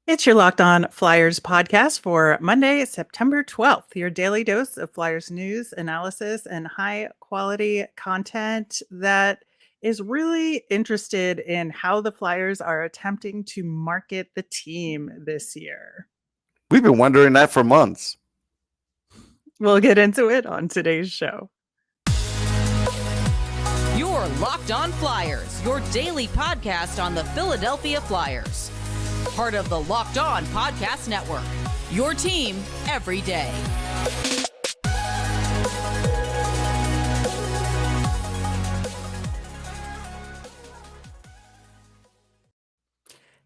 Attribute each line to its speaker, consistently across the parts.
Speaker 1: It's your Locked On Flyers podcast for Monday, September 12th, your daily dose of Flyers news, analysis, and high quality content that is really interested in how the Flyers are attempting to market the team this year.
Speaker 2: We've been wondering that for months.
Speaker 1: We'll get into it on today's show.
Speaker 3: You're Locked On Flyers, your daily podcast on the Philadelphia Flyers. Part of the Locked On Podcast Network, your team every day.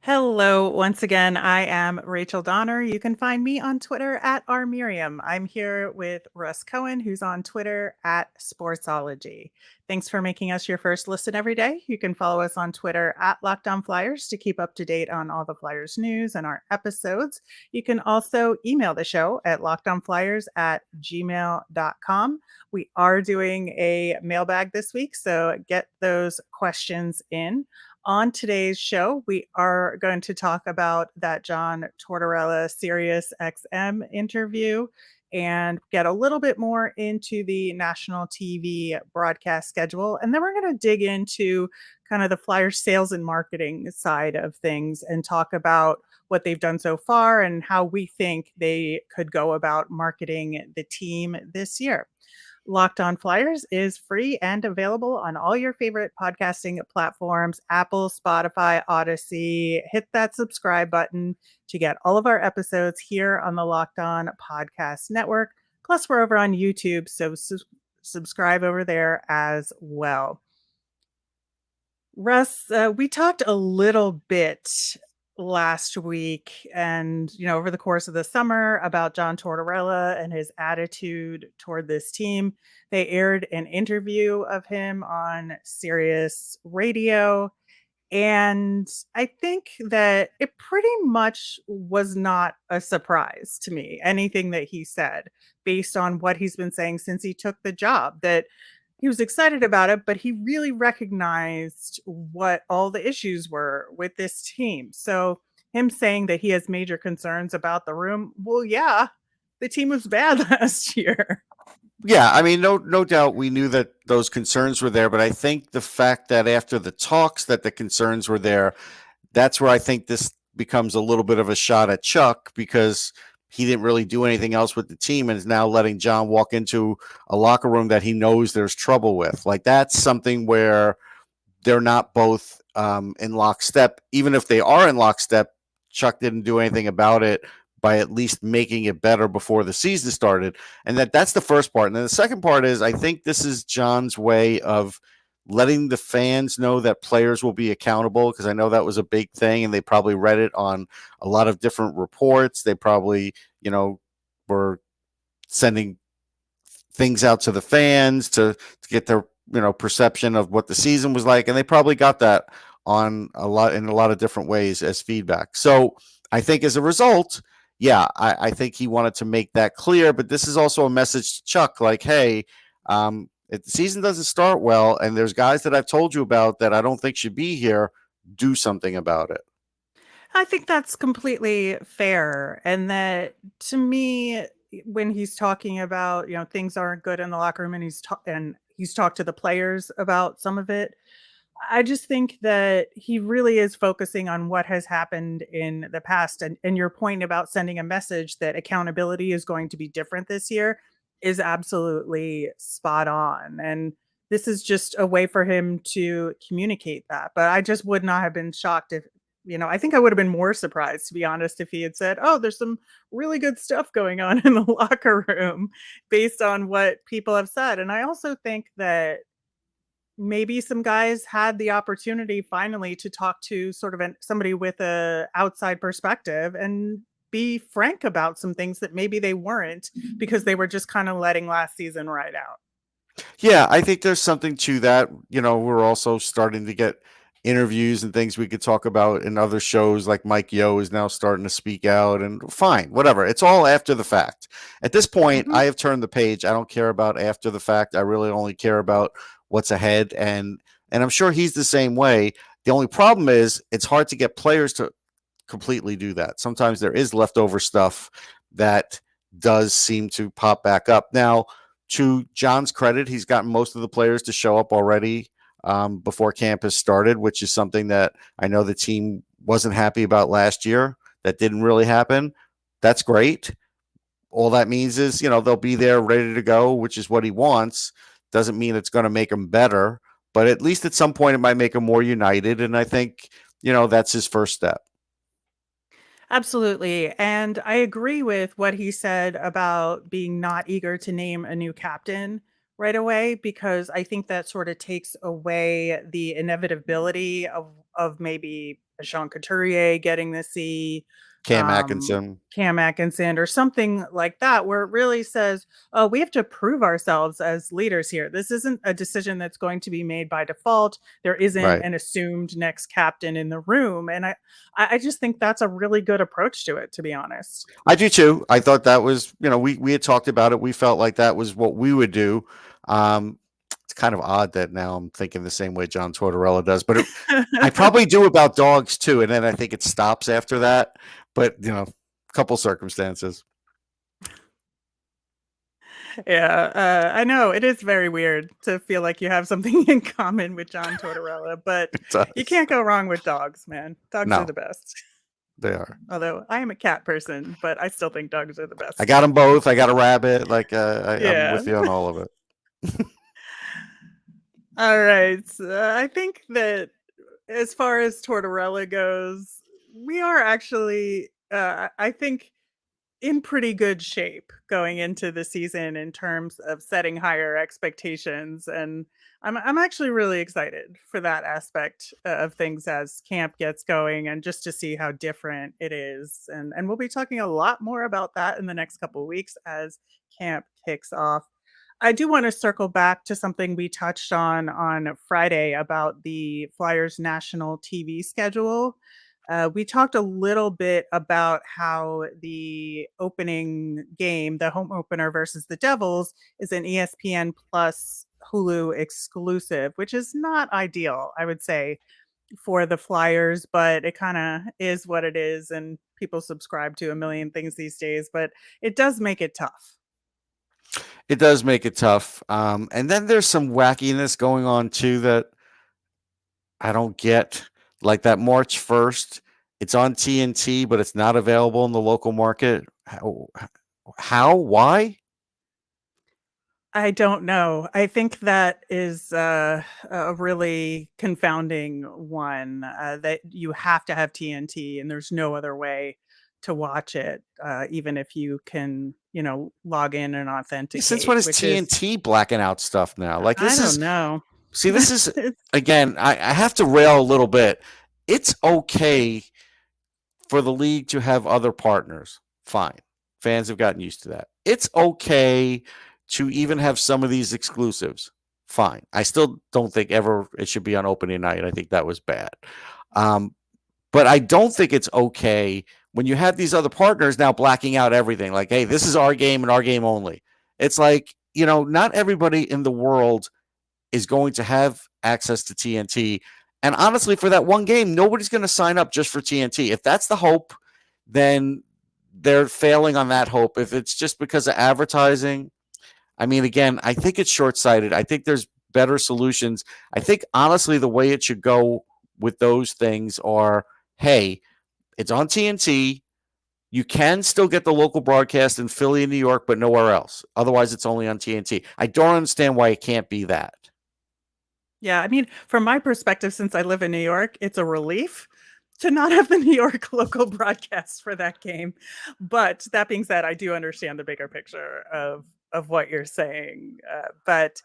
Speaker 1: Hello, once again, I am Rachel Donner. You can find me on Twitter at rmiriam. I'm here with Russ Cohen, who's on Twitter at Sportsology. Thanks for making us your first listen every day. You can follow us on Twitter at Locked On Flyers to keep up to date on all the Flyers news and our episodes. You can also email the show at lockedonflyers@gmail.com. We are doing a mailbag this week, so get those questions in. On today's show, we are going to talk about that John Tortorella Sirius XM interview and get a little bit more into the national TV broadcast schedule. And then we're going to dig into kind of the Flyers sales and marketing side of things and talk about what they've done so far and how we think they could go about marketing the team this year. Locked On Flyers is free and available on all your favorite podcasting platforms, Apple, Spotify, Odyssey. Hit that subscribe button to get all of our episodes here on the Locked On Podcast Network. Plus, we're over on YouTube, so subscribe over there as well. Russ, we talked a little bit last week and over the course of the summer about John Tortorella and his attitude toward this team. They aired an interview of him on Sirius Radio, and I think that it pretty much was not a surprise to me, anything that he said, based on what he's been saying since he took the job, that he was excited about it, but he really recognized what all the issues were with this team. So him saying that he has major concerns about the room, well, yeah, the team was bad last year.
Speaker 2: Yeah, I mean, no doubt we knew that those concerns were there, but I think the fact that after the talks that the concerns were there, that's where I think this becomes a little bit of a shot at Chuck, because he didn't really do anything else with the team and is now letting John walk into a locker room that he knows there's trouble with. Like, that's something where they're not both in lockstep. Even if they are in lockstep, Chuck didn't do anything about it by at least making it better before the season started. And that's the first part. And then the second part is, I think this is John's way of letting the fans know that players will be accountable, because I know that was a big thing and they probably read it on a lot of different reports. They probably, were sending things out to the fans to get their, perception of what the season was like. And they probably got that in a lot of different ways as feedback. So I think as a result, yeah, I think he wanted to make that clear, but this is also a message to Chuck, like, hey, if the season doesn't start well and there's guys that I've told you about that I don't think should be here, do something about it.
Speaker 1: I think that's completely fair. And that, to me, when he's talking about, things aren't good in the locker room and he's talked to the players about some of it, I just think that he really is focusing on what has happened in the past. And your point about sending a message that accountability is going to be different this year is absolutely spot on. And this is just a way for him to communicate that. But I just would not have been shocked if, I think I would have been more surprised, to be honest, if he had said, oh, there's some really good stuff going on in the locker room based on what people have said. And I also think that maybe some guys had the opportunity finally to talk to sort of somebody with a outside perspective and be frank about some things that maybe they weren't, because they were just kind of letting last season ride out.
Speaker 2: Yeah, I think there's something to that. We're also starting to get interviews and things we could talk about in other shows, like Mike Yo is now starting to speak out, and fine, whatever. It's all after the fact. At this point, I have turned the page. I don't care about after the fact. I really only care about what's ahead. And I'm sure he's the same way. The only problem is it's hard to get players to completely do that. Sometimes there is leftover stuff that does seem to pop back up. Now, to John's credit, he's gotten most of the players to show up already before camp has started, which is something that I know the team wasn't happy about last year. That didn't really happen. That's great. All that means is, they'll be there ready to go, which is what he wants. Doesn't mean it's going to make them better, but at least at some point it might make them more united. And I think, that's his first step.
Speaker 1: Absolutely. And I agree with what he said about being not eager to name a new captain right away, because I think that sort of takes away the inevitability of maybe a Sean Couturier getting the C,
Speaker 2: Cam Atkinson.
Speaker 1: Cam Atkinson, or something like that, where it really says, oh, we have to prove ourselves as leaders here. This isn't a decision that's going to be made by default. There isn't
Speaker 2: Right.
Speaker 1: an assumed next captain in the room. And I just think that's a really good approach to it, to be honest.
Speaker 2: I do too. I thought that was, we had talked about it. We felt like that was what we would do. It's kind of odd that now I'm thinking the same way John Tortorella does, but I probably do about dogs too. And then I think it stops after that. But, a couple circumstances.
Speaker 1: Yeah, I know it is very weird to feel like you have something in common with John Tortorella, but you can't go wrong with dogs, man. Dogs are the best.
Speaker 2: They are.
Speaker 1: Although I am a cat person, but I still think dogs are the best.
Speaker 2: I got them both. I got a rabbit. Like,
Speaker 1: Yeah.
Speaker 2: I'm with you on all of it.
Speaker 1: All right. I think that as far as Tortorella goes, we are actually, I think, in pretty good shape going into the season in terms of setting higher expectations, and I'm actually really excited for that aspect of things as camp gets going, and just to see how different it is, and we'll be talking a lot more about that in the next couple of weeks as camp kicks off. I do want to circle back to something we touched on Friday about the Flyers national TV schedule. We talked a little bit about how the opening game, the home opener versus the Devils, is an ESPN Plus Hulu exclusive, which is not ideal, I would say, for the Flyers, but it kind of is what it is. And people subscribe to a million things these days, but it does make it tough.
Speaker 2: It does make it tough. And then there's some wackiness going on too that I don't get. Like that March 1st, it's on TNT, but it's not available in the local market. How? Why?
Speaker 1: I don't know. I think that is a really confounding one, that you have to have TNT and there's no other way to watch it, even if you can, log in and
Speaker 2: Since when
Speaker 1: authenticate,
Speaker 2: is
Speaker 1: which is,
Speaker 2: TNT blacking out stuff now? Like
Speaker 1: I
Speaker 2: this is
Speaker 1: don't know.
Speaker 2: this is
Speaker 1: It's-
Speaker 2: again. I have to rail a little bit. It's okay for the league to have other partners. Fine. Fans have gotten used to that. It's okay to even have some of these exclusives. Fine. I still don't think ever it should be on opening night. I think that was bad. But I don't think it's okay when you have these other partners now blacking out everything. Like, hey, this is our game and our game only. It's like, not everybody in the world is going to have access to TNT. And honestly, for that one game, nobody's going to sign up just for TNT. If that's the hope, then they're failing on that hope. If it's just because of advertising, I mean, again, I think it's short-sighted. I think there's better solutions. I think, honestly, the way it should go with those things are, hey, it's on TNT. You can still get the local broadcast in Philly and New York, but nowhere else. Otherwise, it's only on TNT. I don't understand why it can't be that.
Speaker 1: Yeah, I mean, from my perspective, since I live in New York, it's a relief to not have the New York local broadcast for that game. But that being said, I do understand the bigger picture of what you're saying. But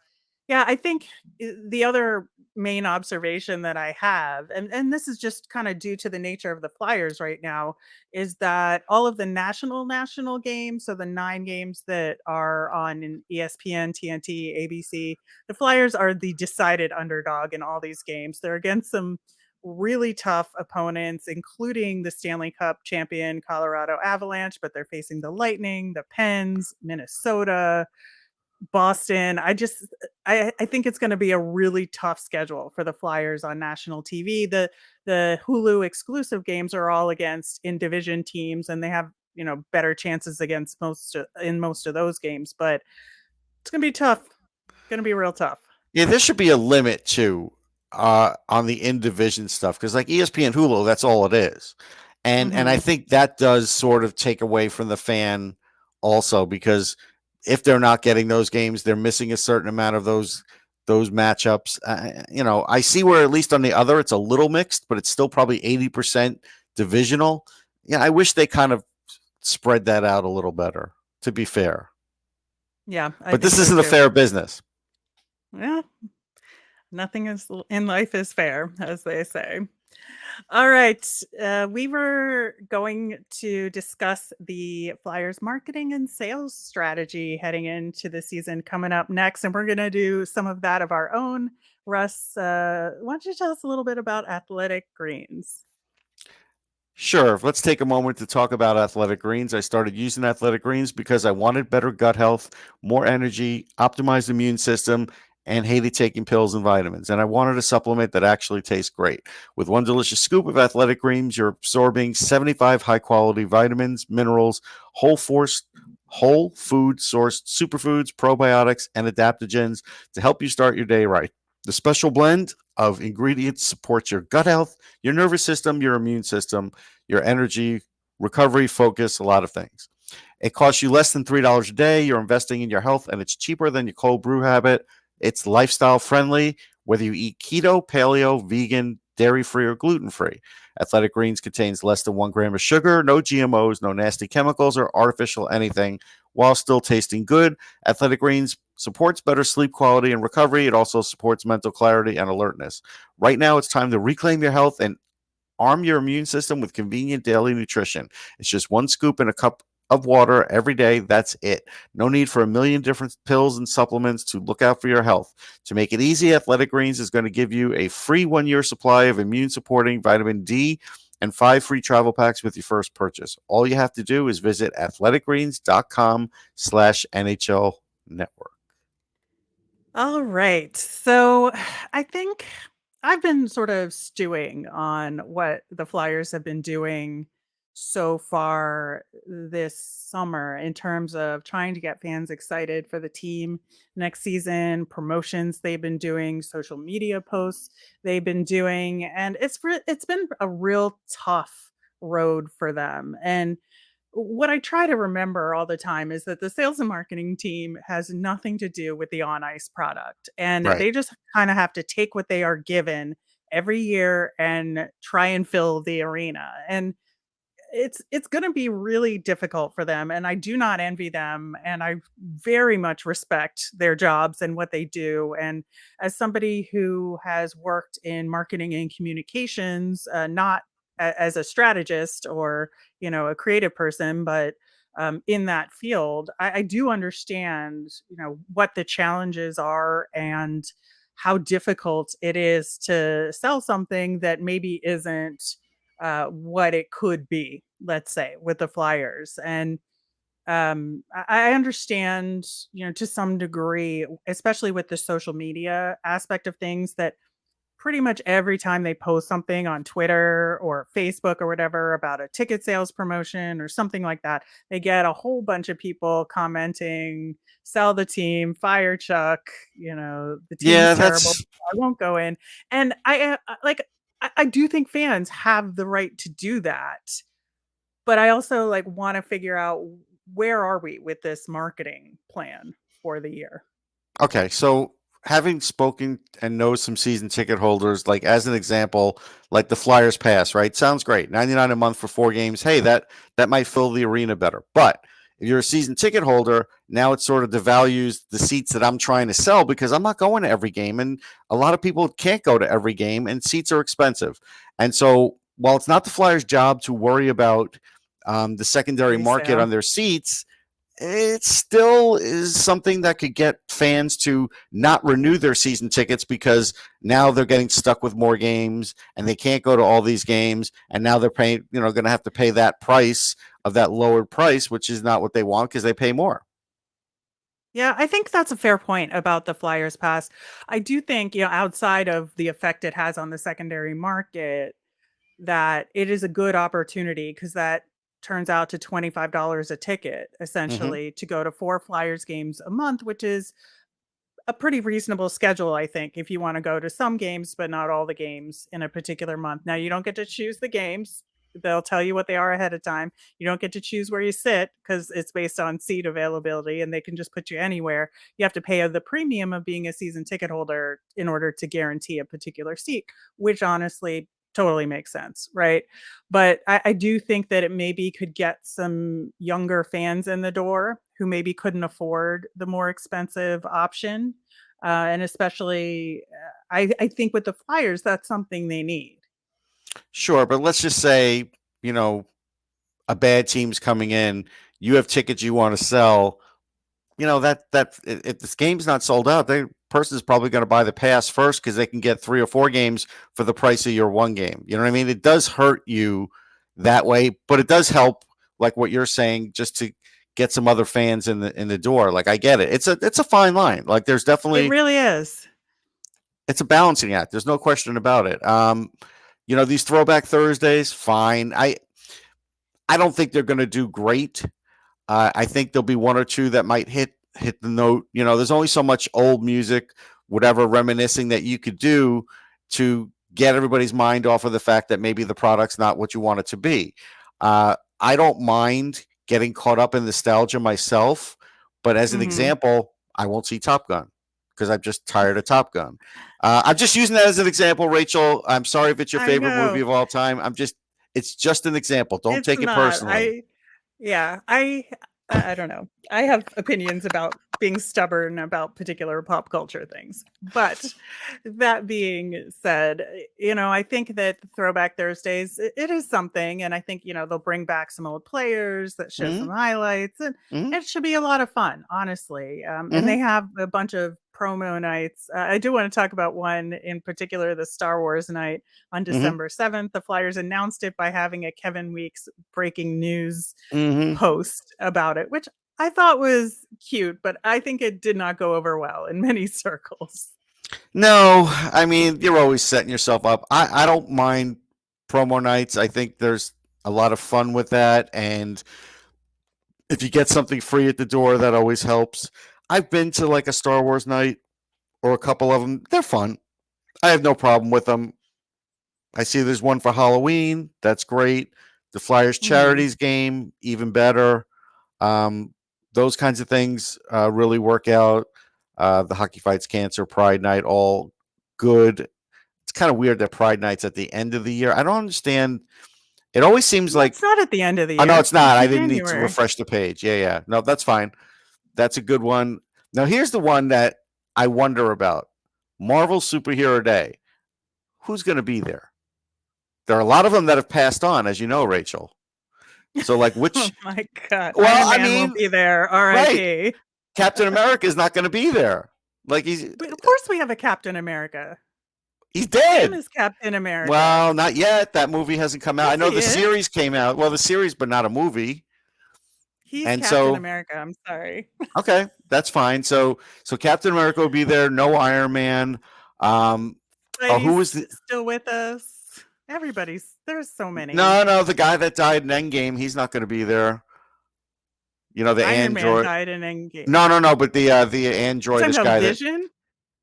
Speaker 1: yeah, I think the other main observation that I have, and this is just kind of due to the nature of the Flyers right now, is that all of the national games, so the 9 games that are on in ESPN, TNT, ABC, the Flyers are the decided underdog in all these games. They're against some really tough opponents, including the Stanley Cup champion Colorado Avalanche, but they're facing the Lightning, the Pens, Minnesota. Boston. I think it's going to be a really tough schedule for the Flyers on national TV. The Hulu exclusive games are all against in division teams, and they have better chances against most of those games. But it's going to be tough. Going to be real tough.
Speaker 2: Yeah, there should be a limit too on the in division stuff because like ESPN Hulu, that's all it is, and I
Speaker 1: Hmm.
Speaker 2: think that does sort of take away from the fan also because if they're not getting those games, they're missing a certain amount of those matchups. I see where at least on the other it's a little mixed, but it's still probably 80% divisional. Yeah, I wish they kind of spread that out a little better. To be fair,
Speaker 1: Yeah, I
Speaker 2: but
Speaker 1: think
Speaker 2: this
Speaker 1: so
Speaker 2: isn't a
Speaker 1: too.
Speaker 2: fair business.
Speaker 1: Yeah, nothing is in life is fair, as they say. All right. We were going to discuss the Flyers marketing and sales strategy heading into the season coming up next. And we're going to do some of that of our own. Russ, why don't you tell us a little bit about Athletic Greens?
Speaker 2: Sure. Let's take a moment to talk about Athletic Greens. I started using Athletic Greens because I wanted better gut health, more energy, optimized immune system, and hated taking pills and vitamins. And I wanted a supplement that actually tastes great. With one delicious scoop of Athletic Greens, you're absorbing 75 high quality vitamins, minerals, whole food sourced superfoods, probiotics, and adaptogens to help you start your day right. The special blend of ingredients supports your gut health, your nervous system, your immune system, your energy, recovery, focus, a lot of things. It costs you less than $3 a day. You're investing in your health, and it's cheaper than your cold brew habit. It's lifestyle friendly, whether you eat keto, paleo, vegan, dairy free, or gluten free. Athletic Greens contains less than 1 gram of sugar, no GMOs, no nasty chemicals or artificial anything, while still tasting good. Athletic Greens supports better sleep quality and recovery. It also supports mental clarity and alertness. Right now, it's time to reclaim your health and arm your immune system with convenient daily nutrition. It's just one scoop in a cup of water every day. That's it. No need for a million different pills and supplements to look out for your health. To make it easy, Athletic Greens is going to give you a free 1 year supply of immune supporting vitamin D and 5 free travel packs with your first purchase. All you have to do is visit athleticgreens.com/NHL network.
Speaker 1: All right. So I think I've been sort of stewing on what the Flyers have been doing so far this summer in terms of trying to get fans excited for the team next season, promotions they've been doing, social media posts they've been doing, and it's been a real tough road for them. And what I try to remember all the time is that the sales and marketing team has nothing to do with the on ice product. And
Speaker 2: Right.
Speaker 1: they just kind of have to take what they are given every year and try and fill the arena. And it's going to be really difficult for them, and I do not envy them, and I very much respect their jobs and what they do. And as somebody who has worked in marketing and communications, not as a strategist or a creative person, but in that field, I do understand what the challenges are and how difficult it is to sell something that maybe isn't what it could be, let's say, with the Flyers. And I understand, to some degree, especially with the social media aspect of things, that pretty much every time they post something on Twitter or Facebook or whatever about a ticket sales promotion or something like that, they get a whole bunch of people commenting, sell the team, fire Chuck, the team's
Speaker 2: Yeah,
Speaker 1: terrible.
Speaker 2: that's
Speaker 1: I won't go in. And I do think fans have the right to do that. But I also want to figure out where are we with this marketing plan for the year.
Speaker 2: okay. So having spoken and know some season ticket holders, like as an example, like the Flyers pass, right? Sounds great. 99 a month for 4 games. Hey, that might fill the arena better. But if you're a season ticket holder, now it sort of devalues the seats that I'm trying to sell because I'm not going to every game. And a lot of people can't go to every game and seats are expensive. And so while it's not the Flyers' job to worry about the secondary market
Speaker 1: Resale.
Speaker 2: on their seats, it still is something that could get fans to not renew their season tickets because now they're getting stuck with more games and they can't go to all these games. And now they're paying, going to have to pay that price of that lowered price, which is not what they want because they pay more.
Speaker 1: Yeah, I think that's a fair point about the Flyers pass. I do think, outside of the effect it has on the secondary market, that it is a good opportunity because that turns out to $25 a ticket
Speaker 2: Hmm.
Speaker 1: essentially to go to 4 Flyers games a month, which is a pretty reasonable schedule, I think, if you want to go to some games, but not all the games in a particular month. Now, you don't get to choose the games. They'll tell you what they are ahead of time. You don't get to choose where you sit because it's based on seat availability and they can just put you anywhere. You have to pay the premium of being a season ticket holder in order to guarantee a particular seat, which honestly totally makes sense, right? But I do think that it maybe could get some younger fans in the door who maybe couldn't afford the more expensive option. And especially, I think with the Flyers, that's something they need.
Speaker 2: Sure, but let's just say, you know, a bad team's coming in, you have tickets you want to sell, if this game's not sold out, the person's probably going to buy the pass first because they can get 3 or 4 games for the price of your one game. You know what I mean? It does hurt you that way, but it does help, like what you're saying, just to get some other fans in the door. Like, I get it. It's a fine line. Like, there's
Speaker 1: It
Speaker 2: definitely,
Speaker 1: really is.
Speaker 2: it's a balancing act. There's no question about it. These throwback Thursdays, fine. I don't think they're going to do great. I think there'll be 1 or 2 that might hit the note. There's only so much old music, whatever reminiscing that you could do to get everybody's mind off of the fact that maybe the product's not what you want it to be. I don't mind getting caught up in nostalgia myself, but as an
Speaker 1: Mhm.
Speaker 2: example, I won't see Top Gun because I'm just tired of Top Gun. I'm just using that as an example, Rachel. I'm sorry if it's your
Speaker 1: I
Speaker 2: favorite movie
Speaker 1: know.
Speaker 2: of all time. It's just an example. Don't
Speaker 1: It's
Speaker 2: take it
Speaker 1: not.
Speaker 2: personally.
Speaker 1: Yeah, I don't know. I have opinions about being stubborn about particular pop culture things. But that being said, I think that the Throwback Thursdays, it is something. And I think, they'll bring back some old players that show
Speaker 2: Hmm.
Speaker 1: some highlights. And
Speaker 2: Hmm.
Speaker 1: it should be a lot of fun, honestly. And
Speaker 2: Hmm.
Speaker 1: they have a bunch of promo nights. I do want to talk about one in particular, the Star Wars night on
Speaker 2: Hmm.
Speaker 1: December 7th. The Flyers announced it by having a Kevin Weeks breaking news
Speaker 2: Hmm.
Speaker 1: post about it, which I thought was cute, but I think it did not go over well in many circles.
Speaker 2: No, I mean, you're always setting yourself up. I don't mind promo nights. I think there's a lot of fun with that. And if you get something free at the door, that always helps. I've been to like a Star Wars night or a couple of them. They're fun. I have no problem with them. I see there's one for Halloween. That's great. The Flyers
Speaker 1: Mhm.
Speaker 2: Charities game, even better. Um, those kinds of things really work out. The Hockey Fights Cancer Pride Night, all good. It's kind of weird that Pride Night's at the end of the year. I don't understand. It always seems
Speaker 1: No,
Speaker 2: like,
Speaker 1: it's not at the end of the
Speaker 2: oh, no,
Speaker 1: year.
Speaker 2: it's not.
Speaker 1: It's
Speaker 2: I
Speaker 1: in
Speaker 2: didn't need to
Speaker 1: January.
Speaker 2: refresh the page. Yeah, yeah. No, that's fine. That's a good one. Now, here's the one that I wonder about Marvel Superhero Day. Who's going to be there? There are a lot of them that have passed on, as you know, Rachel. So, like,
Speaker 1: Oh
Speaker 2: which,
Speaker 1: my god,
Speaker 2: well,
Speaker 1: Iron
Speaker 2: I
Speaker 1: Man won't
Speaker 2: mean,
Speaker 1: be there,
Speaker 2: right.
Speaker 1: RIP.
Speaker 2: Captain America is not going to be there. Like,
Speaker 1: But of course we have a Captain America.
Speaker 2: he's
Speaker 1: Sam
Speaker 2: dead.
Speaker 1: is Captain America.
Speaker 2: Well, not yet. That movie hasn't come out. I
Speaker 1: Yes,
Speaker 2: know
Speaker 1: he
Speaker 2: the
Speaker 1: is.
Speaker 2: series came out. Well, the series, but not a movie.
Speaker 1: He's
Speaker 2: And
Speaker 1: Captain
Speaker 2: so,
Speaker 1: America, I'm sorry.
Speaker 2: okay, that's fine. So Captain America will be there. No Iron Man. Um, who was
Speaker 1: Spidey's
Speaker 2: the?
Speaker 1: still with us. There's so many.
Speaker 2: No, the guy that died in Endgame. He's not going to be there. The
Speaker 1: Iron Man
Speaker 2: android.
Speaker 1: died in Endgame.
Speaker 2: No, but the
Speaker 1: You talking
Speaker 2: androidish
Speaker 1: about
Speaker 2: guy that.
Speaker 1: Vision?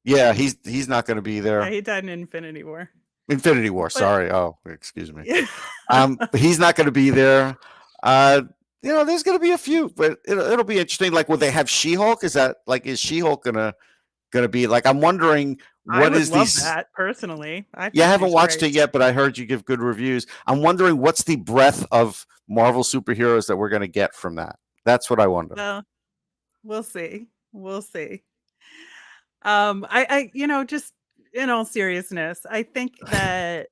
Speaker 2: Yeah, he's not going to be
Speaker 1: Yeah,
Speaker 2: there.
Speaker 1: he died in Infinity War.
Speaker 2: Infinity War.
Speaker 1: But
Speaker 2: Sorry. Oh, excuse me.
Speaker 1: yeah.
Speaker 2: He's not going to be there. Uh, there's going to be a few, but it'll be interesting. Like, will they have She-Hulk? Is She-Hulk gonna be like? I'm wondering
Speaker 1: I
Speaker 2: what
Speaker 1: would
Speaker 2: is
Speaker 1: love
Speaker 2: these.
Speaker 1: that personally. I
Speaker 2: Yeah, I
Speaker 1: think
Speaker 2: haven't
Speaker 1: she's
Speaker 2: watched
Speaker 1: great.
Speaker 2: it yet, but I heard you give good reviews. I'm wondering what's the breadth of Marvel superheroes that we're going to get from that. That's what I wonder.
Speaker 1: Well, we'll see. We'll see. Just in all seriousness, I think that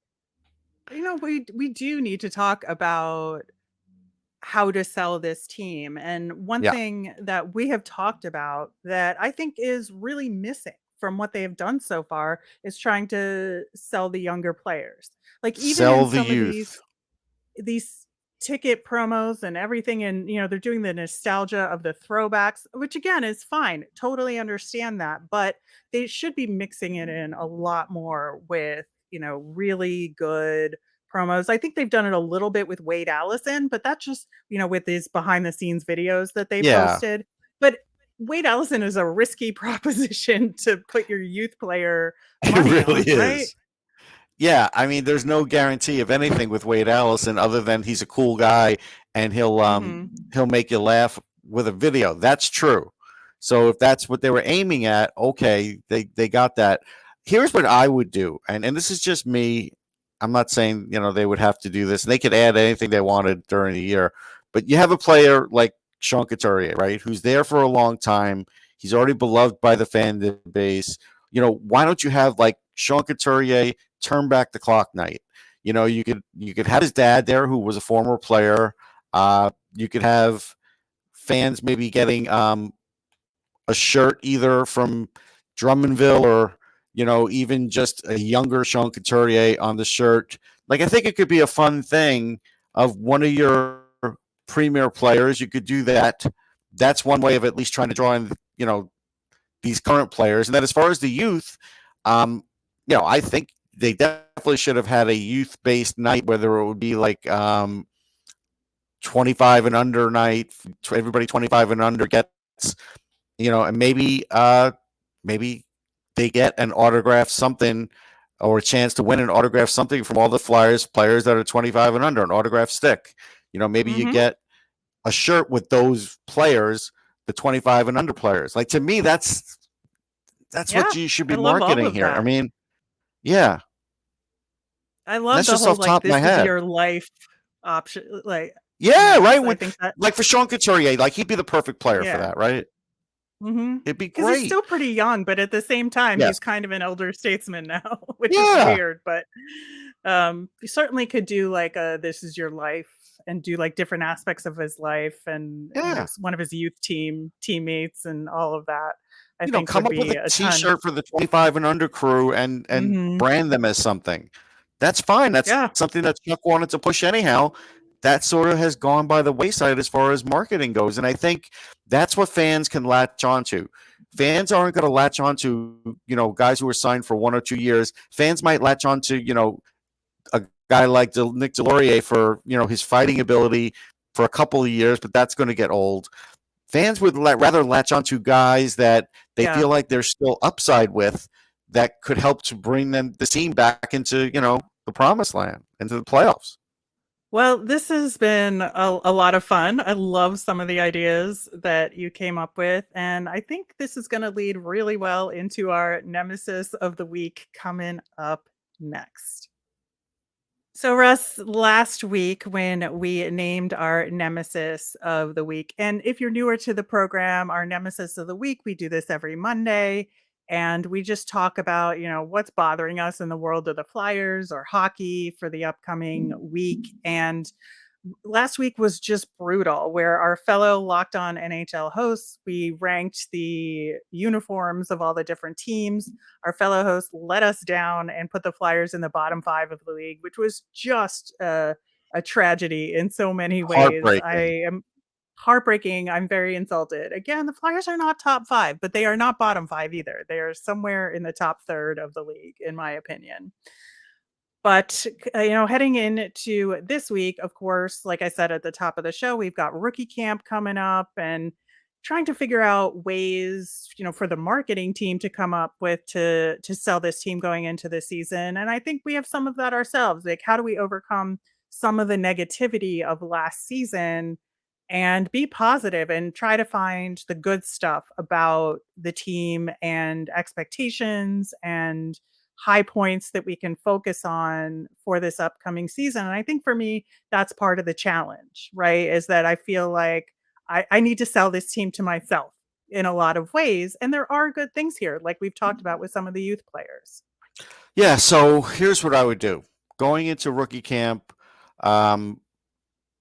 Speaker 1: we do need to talk about how to sell this team. And one
Speaker 2: Yeah,
Speaker 1: thing that we have talked about that I think is really missing from what they have done so far is trying to sell the younger players. Like even in
Speaker 2: sell the
Speaker 1: some of
Speaker 2: youth.
Speaker 1: these ticket promos and everything, and they're doing the nostalgia of the throwbacks, which again is fine, totally understand that, but they should be mixing it in a lot more with really good promos. I think they've done it a little bit with Wade Allison, but that's just with these behind the scenes videos that they
Speaker 2: Yeah,
Speaker 1: posted. But Wade Allison is a risky proposition to put your youth player
Speaker 2: it
Speaker 1: money
Speaker 2: really
Speaker 1: on, right?
Speaker 2: is. Yeah, I mean, there's no guarantee of anything with Wade Allison other than he's a cool guy and he'll make you laugh with a video. That's true. So if that's what they were aiming at, okay, they got that. Here's what I would do, and this is just me. I'm not saying they would have to do this. They could add anything they wanted during the year, but you have a player like Sean Couturier, right, who's there for a long time. He's already beloved by the fan base. Why don't you have like Sean Couturier turn back the clock night? You could have his dad there, who was a former player. You could have fans maybe getting a shirt either from Drummondville or even just a younger Sean Couturier on the shirt. Like, I think it could be a fun thing of one of your premier players. You could do that. That's one way of at least trying to draw in these current players. And then as far as the youth, I think they definitely should have had a youth-based night, whether it would be like 25 and under night. Everybody 25 and under gets, and maybe they get an autograph something or a chance to win an autograph something from all the Flyers players that are 25 and under, an autograph stick. Maybe you get a shirt with those players, the 25 and under players. Like, to me, that's what you should be
Speaker 1: I love all
Speaker 2: marketing
Speaker 1: of
Speaker 2: here. I
Speaker 1: that.
Speaker 2: mean, yeah,
Speaker 1: I love
Speaker 2: that's
Speaker 1: the
Speaker 2: just
Speaker 1: whole
Speaker 2: off the top of
Speaker 1: this
Speaker 2: my
Speaker 1: is
Speaker 2: head.
Speaker 1: your life option.
Speaker 2: Yeah, right.
Speaker 1: I think that,
Speaker 2: Like for Sean Couturier, like he'd be the perfect player for
Speaker 1: yeah.
Speaker 2: that, right? It'd be
Speaker 1: Because he's
Speaker 2: great.
Speaker 1: still pretty young, but at the same time,
Speaker 2: Yes.
Speaker 1: he's kind of an elder statesman now, which is
Speaker 2: Yeah.
Speaker 1: weird. But you certainly could do like a "This Is Your Life" and do like different aspects of his life, and
Speaker 2: Yeah.
Speaker 1: one of his youth teammates and all of that. I think
Speaker 2: Come
Speaker 1: would
Speaker 2: up with
Speaker 1: be
Speaker 2: a
Speaker 1: a ton.
Speaker 2: T-shirt for the 25 and under crew and brand them as something. That's fine. That's
Speaker 1: Yeah.
Speaker 2: something that Chuck wanted to push anyhow. That sort of has gone by the wayside as far as marketing goes. And I think that's what fans can latch onto. Fans aren't going to latch onto, guys who are signed for 1 or 2 years. Fans might latch onto, a guy like Nick Delorier for, his fighting ability for a couple of years, but that's going to get old. Fans would rather latch onto guys that they feel like there's still upside with, that could help to bring the team back into, the promised land, into the playoffs.
Speaker 1: Well, this has been a lot of fun. I love some of the ideas that you came up with. And I think this is going to lead really well into our Nemesis of the Week coming up next. So, Russ, last week when we named our Nemesis of the Week, and if you're newer to the program, our Nemesis of the Week, we do this every Monday. And we just talk about, what's bothering us in the world of the Flyers or hockey for the upcoming week. And last week was just brutal, where our fellow Locked On NHL hosts, we ranked the uniforms of all the different teams. Our fellow hosts let us down and put the Flyers in the bottom 5 of the league, which was just a tragedy in so many ways.
Speaker 2: Heartbreaking.
Speaker 1: I am heartbreaking. I'm very insulted. Again, the Flyers are not top 5, but they are not bottom 5 either. They are somewhere in the top third of the league, in my opinion. But, heading into this week, of course, like I said at the top of the show, we've got rookie camp coming up and trying to figure out ways, for the marketing team to come up with to sell this team going into the season. And I think we have some of that ourselves. Like, how do we overcome some of the negativity of last season and be positive and try to find the good stuff about the team and expectations and high points that we can focus on for this upcoming season. And I think for me, that's part of the challenge, right? Is that I feel like I need to sell this team to myself in a lot of ways. And there are good things here, like we've talked about with some of the youth players.
Speaker 2: Yeah, so here's what I would do. Going into rookie camp,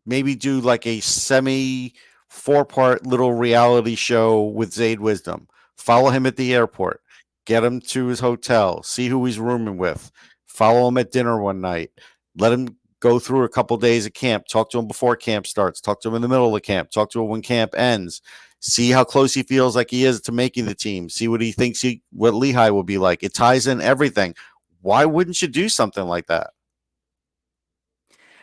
Speaker 2: maybe do like a semi 4-part little reality show with Zayd Wisdom. Follow him at the airport. Get him to his hotel. See who he's rooming with. Follow him at dinner one night. Let him go through a couple days of camp, talk to him before camp starts, talk to him in the middle of camp, talk to him when camp ends, see how close he feels like he is to making the team, see what he thinks what Lehigh will be like. It ties in everything. Why wouldn't you do something like that?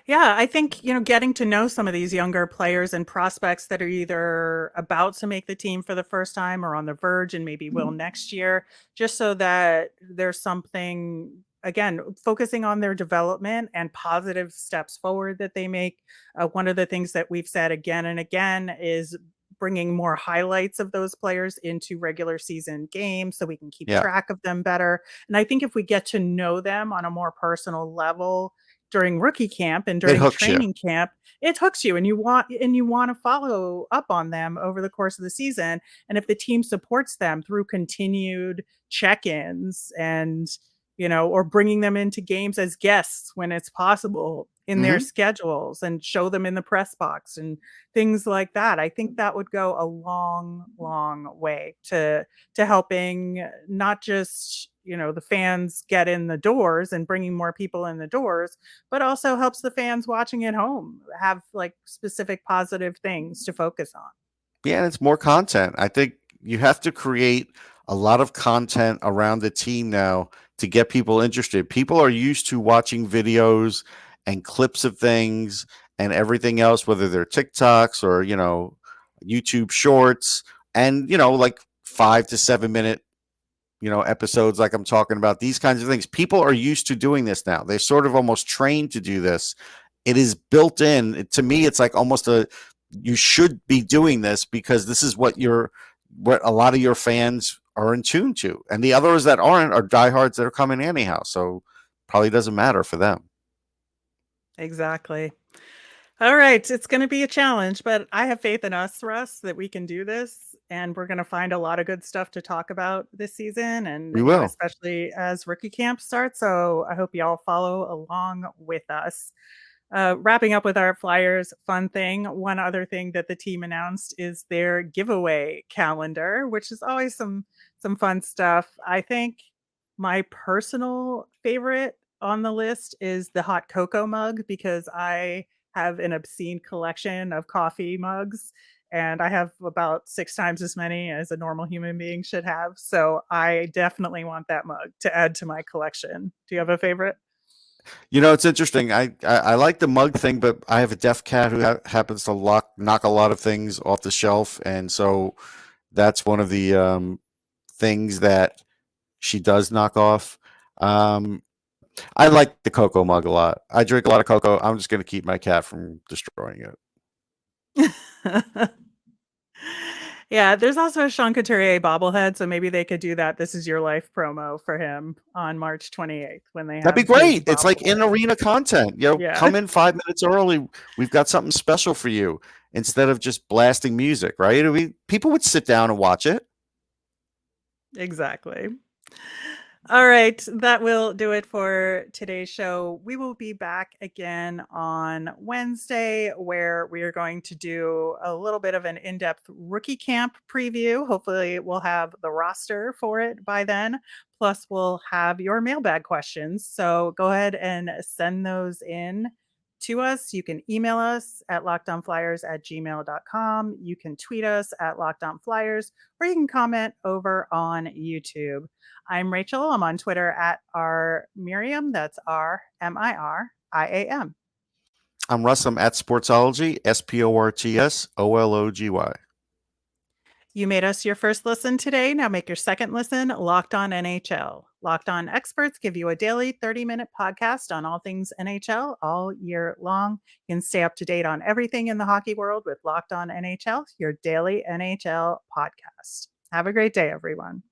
Speaker 1: Yeah, I think, getting to know some of these younger players and prospects that are either about to make the team for the first time or on the verge and maybe will next year, just so that there's something, again, focusing on their development and positive steps forward that they make. One of the things that we've said again and again is bringing more highlights of those players into regular season games so we can keep
Speaker 2: Yeah,
Speaker 1: track of them better. And I think if we get to know them on a more personal level, during rookie camp and
Speaker 2: it
Speaker 1: during
Speaker 2: hooks you.
Speaker 1: training camp, it hooks you and you want to follow up on them over the course of the season. And if the team supports them through continued check-ins and, or bringing them into games as guests when it's possible in their
Speaker 2: Hmm.
Speaker 1: schedules and show them in the press box and things like that, I think that would go a long, long way to helping not just, the fans get in the doors and bringing more people in the doors, but also helps the fans watching at home have like specific positive things to focus on.
Speaker 2: Yeah, and it's more content. I think you have to create a lot of content around the team now to get people interested. People are used to watching videos and clips of things and everything else, whether they're TikToks or, YouTube shorts and, like 5 to 7 minute, episodes like I'm talking about, these kinds of things. People are used to doing this now. They're sort of almost trained to do this. It is built in. To me, it's like almost you should be doing this because this is what a lot of your fans are in tune to. And the others that aren't are diehards that are coming anyhow. So probably doesn't matter for them.
Speaker 1: Exactly. All right, it's going to be a challenge, but I have faith in us, Russ, that we can do this, and we're going to find a lot of good stuff to talk about this season, and
Speaker 2: We will.
Speaker 1: especially as rookie camp starts. So I hope y'all follow along with us. Wrapping up with our Flyers fun thing, one other thing that the team announced is their giveaway calendar, which is always some fun stuff. I think my personal favorite on the list is the hot cocoa mug because I have an obscene collection of coffee mugs and I have about 6 times as many as a normal human being should have. So I definitely want that mug to add to my collection. Do you have a favorite?
Speaker 2: It's interesting. I like the mug thing, but I have a deaf cat who happens to knock a lot of things off the shelf, and so that's one of the things that she does knock off. I like the cocoa mug a lot. I drink a lot of cocoa. I'm just going to keep my cat from destroying it.
Speaker 1: Yeah, there's also a Sean Couturier bobblehead, so maybe they could do that "This Is Your Life" promo for him on March 28th when they
Speaker 2: That'd be
Speaker 1: have his
Speaker 2: great. It's like in
Speaker 1: bobblehead.
Speaker 2: arena content.
Speaker 1: Yeah,
Speaker 2: Come in 5 minutes early. We've got something special for you instead of just blasting music, right? People would sit down and watch it.
Speaker 1: exactly. All right, that will do it for today's show. We will be back again on Wednesday where we are going to do a little bit of an in-depth rookie camp preview. Hopefully, we'll have the roster for it by then. Plus, we'll have your mailbag questions. So go ahead and send those in to us. You can email us at lockdownflyers@gmail.com. You can tweet us at lockdownflyers, or you can comment over on YouTube. I'm Rachel. I'm on Twitter at rmiriam. That's RMIRIAM.
Speaker 2: I'm Russ. I'm at Sportsology, SPORTSOLOGY.
Speaker 1: You made us your first listen today. Now make your second listen Locked On NHL. Locked On experts give you a daily 30-minute podcast on all things NHL all year long. You can stay up to date on everything in the hockey world with Locked On NHL, your daily NHL podcast. Have a great day, everyone.